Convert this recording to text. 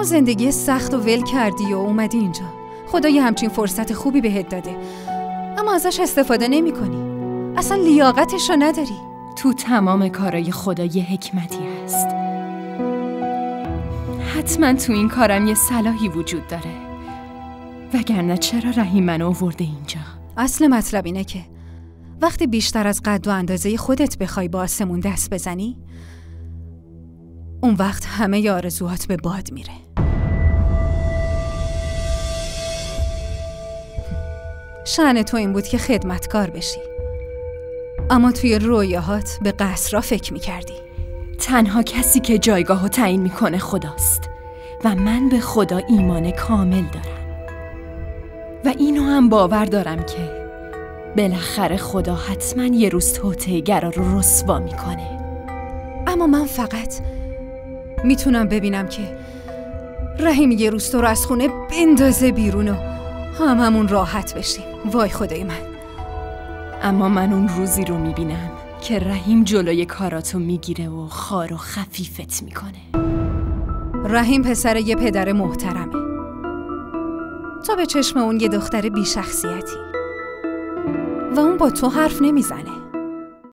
زندگی سخت و ول کردی و اومدی اینجا. خدا یه همچین فرصت خوبی بهت داده، اما ازش استفاده نمی کنی. اصلا لیاقتش رو نداری. تو تمام کارای خدا یه حکمتی هست. حتما تو این کارم یه صلاحی وجود داره، وگرنه چرا رحیم منو آورده اینجا؟ اصل مطلب اینه که وقتی بیشتر از قد و اندازه خودت بخوای با آسمون دست بزنی، اون وقت همه ی آرزوهات به باد میره. شأن تو این بود که خدمتکار بشی، اما توی رویاهات به قصرها فکر میکردی. تنها کسی که جایگاهو تعیین میکنه خداست و من به خدا ایمان کامل دارم و اینو هم باور دارم که بالاخره خدا حتما یه روز توطئه‌گرا رو رسوا میکنه. اما من فقط میتونم ببینم که رحیم یه روز تو رو از خونه بندازه بیرون و هممون راحت بشیم. وای خدای من. اما من اون روزی رو میبینم که رحیم جلوی کاراتو میگیره و خار و خفیفت میکنه. رحیم پسر یه پدر محترمه، تو به چشم اون یه دختر بی شخصیتی و اون با تو حرف نمیزنه.